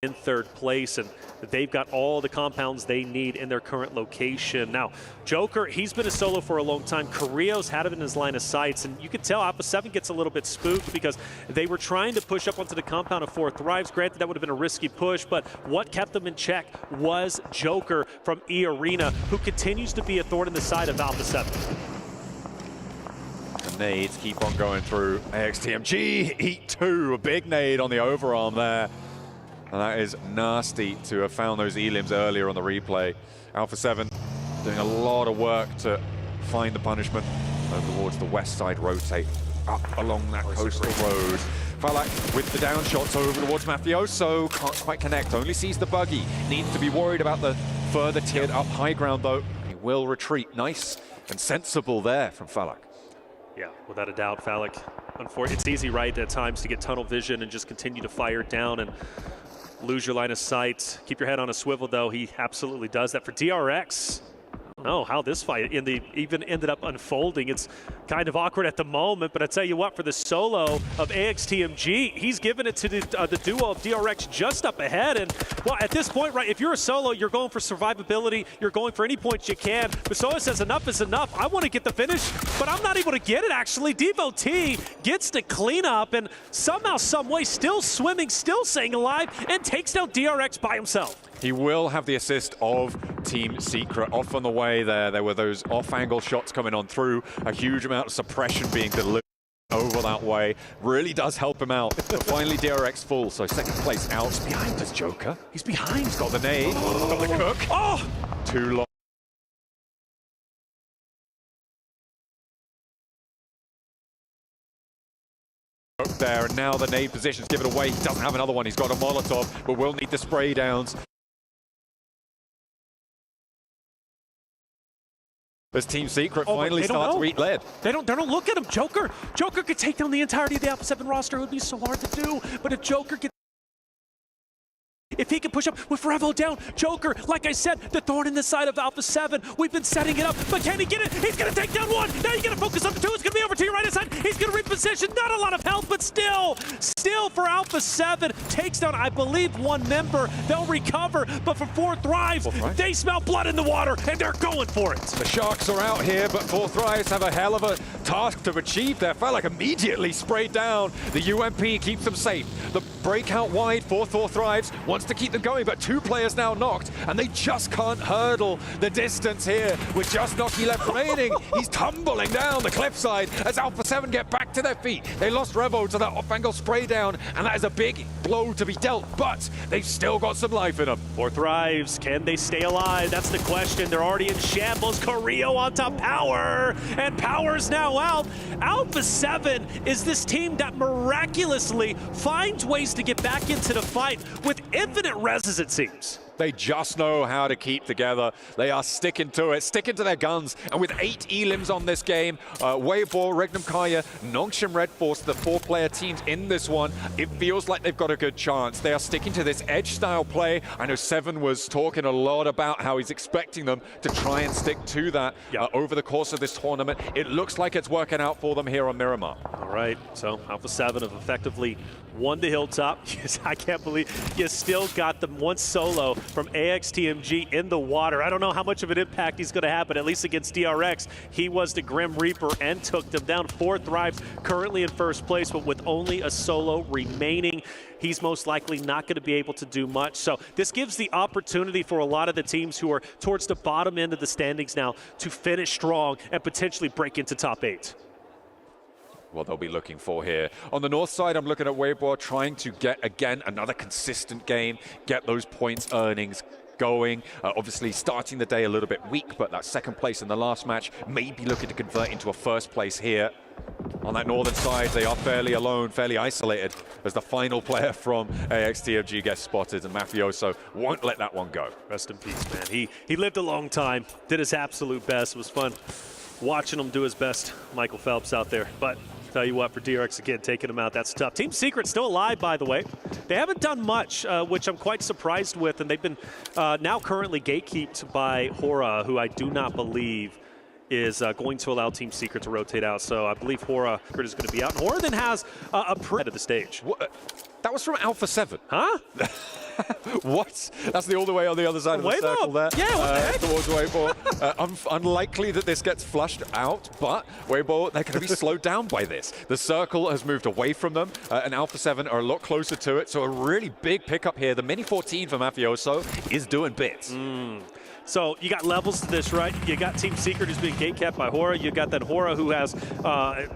in third place, and they've got all the compounds they need in their current location. Now, Joker, he's been a solo for a long time. Carrillo's had him in his line of sights, and you can tell Alpha 7 gets a little bit spooked because they were trying to push up onto the compound of 4 Thrives. Granted, that would have been a risky push, but what kept them in check was Joker from E-Arena, who continues to be a thorn in the side of Alpha 7. The nades keep on going through. AXTMG eat 2, a big nade on the overarm there. And that is nasty to have found those E-limbs earlier on the replay. Alpha 7 doing a lot of work to find the punishment. Over towards the west side, rotate up along that coastal road. Falak with the down shots over towards Mafioso, can't quite connect, only sees the buggy. Needs to be worried about the further tiered up high ground though. He will retreat. Nice and sensible there from Falak. Yeah, without a doubt, Falak. It's easy, right, at times to get tunnel vision and just continue to fire down and lose your line of sight. Keep your head on a swivel, though. He absolutely does that. For DRX, I don't know how this fight even ended up unfolding. It's kind of awkward at the moment, but I tell you what, for the solo of AXTMG, he's given it to the duo of DRX just up ahead. And, well, at this point, right, if you're a solo, you're going for survivability, you're going for any points you can. Basoa says enough is enough. I want to get the finish, but I'm not able to get it, actually. Devotee gets to clean up and somehow, some way, still swimming, still staying alive, and takes down DRX by himself. He will have the assist of Team Secret. Off on the way there were those off-angle shots coming on through, a huge amount of suppression being delivered over that way. Really does help him out. But finally DRX full, so second place out. He's behind us, Joker. He's behind. He's got the nade, got the cook. Oh! Too long. There, and now the nade position's given away. He doesn't have another one. He's got a Molotov, but will need the spray downs. As Team Secret finally starts to eat lead. They don't look at him. Joker could take down the entirety of the Alpha 7 roster. It would be so hard to do. But if Joker gets... If he can push up with Revo down, Joker, like I said, the thorn in the side of Alpha 7. We've been setting it up, but can he get it? He's going to take down one. Now he's going to focus on the 2. It's going to be over to your right side. He's going to reposition. Not a lot of health, but still for Alpha 7. Takes down, I believe, 1 member. They'll recover, but for 4 Thrives, they smell blood in the water, and they're going for it. The Sharks are out here, but 4 Thrives have a hell of a task to achieve there. Falak immediately sprayed down. The UMP keeps them safe. The breakout wide for 4 Thrives wants to keep them going, but 2 players now knocked, and they just can't hurdle the distance here with just Noki left remaining. He's tumbling down the cliffside as Alpha 7 get back to their feet. They lost Revo to that off-angle spray down, and that is a big blow to be dealt, but they've still got some life in them. 4 Thrives, can they stay alive? That's the question. They're already in shambles. Carrillo onto Power, and Power's now out. Alpha 7 is this team that miraculously finds ways to get back into the fight with infinite res, it seems. They just know how to keep together. They are sticking to it, sticking to their guns. And with 8 E-limbs on this game, Waveball, Regnum Kaya, Nongshim Red Force, the 4-player teams in this one, it feels like they've got a good chance. They are sticking to this edge-style play. I know Seven was talking a lot about how he's expecting them to try and stick to that over the course of this tournament. It looks like it's working out for them here on Miramar. All right, so Alpha 7 have effectively won the Hilltop. Yes, I can't believe you still got them one solo from AXTMG in the water. I don't know how much of an impact he's going to have, but at least against DRX, he was the Grim Reaper and took them down. 4 Thrives currently in first place, but with only a solo remaining, he's most likely not going to be able to do much. So this gives the opportunity for a lot of the teams who are towards the bottom end of the standings now to finish strong and potentially break into top 8. What they'll be looking for here. On the north side, I'm looking at Waveball trying to get, again, another consistent game, get those points earnings going. Obviously, starting the day a little bit weak, but that second place in the last match may be looking to convert into a first place here. On that northern side, they are fairly alone, fairly isolated, as the final player from AXTMG gets spotted, and Mafioso won't let that one go. Rest in peace, man. He lived a long time, did his absolute best. It was fun watching him do his best, Michael Phelps out there. But tell you what, for DRX, again, taking him out, that's tough. Team Secret still alive, by the way. They haven't done much, which I'm quite surprised with, and they've been now currently gatekeeped by Hora, who I do not believe is going to allow Team Secret to rotate out. So I believe Hora is going to be out. And Hora then has a pre of the stage. That was from Alpha 7. Huh? What? That's all the way on the other side of the Wave circle up. there. Yeah, what the heck? Towards Weibo. Unlikely that this gets flushed out, but Weibo, they're going to be slowed down by this. The circle has moved away from them, and Alpha 7 are a lot closer to it, so a really big pickup here. The Mini 14 for Mafioso is doing bits. So you got levels to this, right? You got Team Secret who's being gatekept by Hora. You got that Hora who has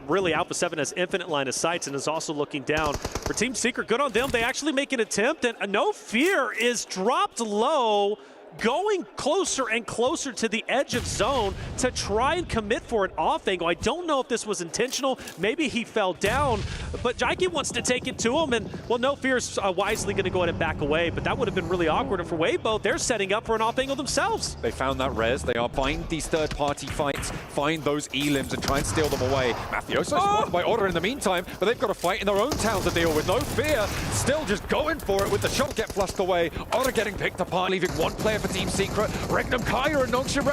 really Alpha 7 has infinite line of sights and is also looking down. For Team Secret, good on them. They actually make an attempt, and No Fear is dropped low, going closer and closer to the edge of zone to try and commit for an off angle. I don't know if this was intentional. Maybe he fell down, but Jaiki wants to take it to him, and, well, No Fear's wisely going to go ahead and back away, but that would have been really awkward. And for Weibo, they're setting up for an off angle themselves. They found that res. They are buying these third-party fights, find those elims, and try and steal them away. Mafioso spotted by Order in the meantime, but they've got to fight in their own town to deal with. No Fear still just going for it with the shot get flushed away. Order getting picked apart, leaving one player for Team Secret. Regnum Kaya and Nongshin Red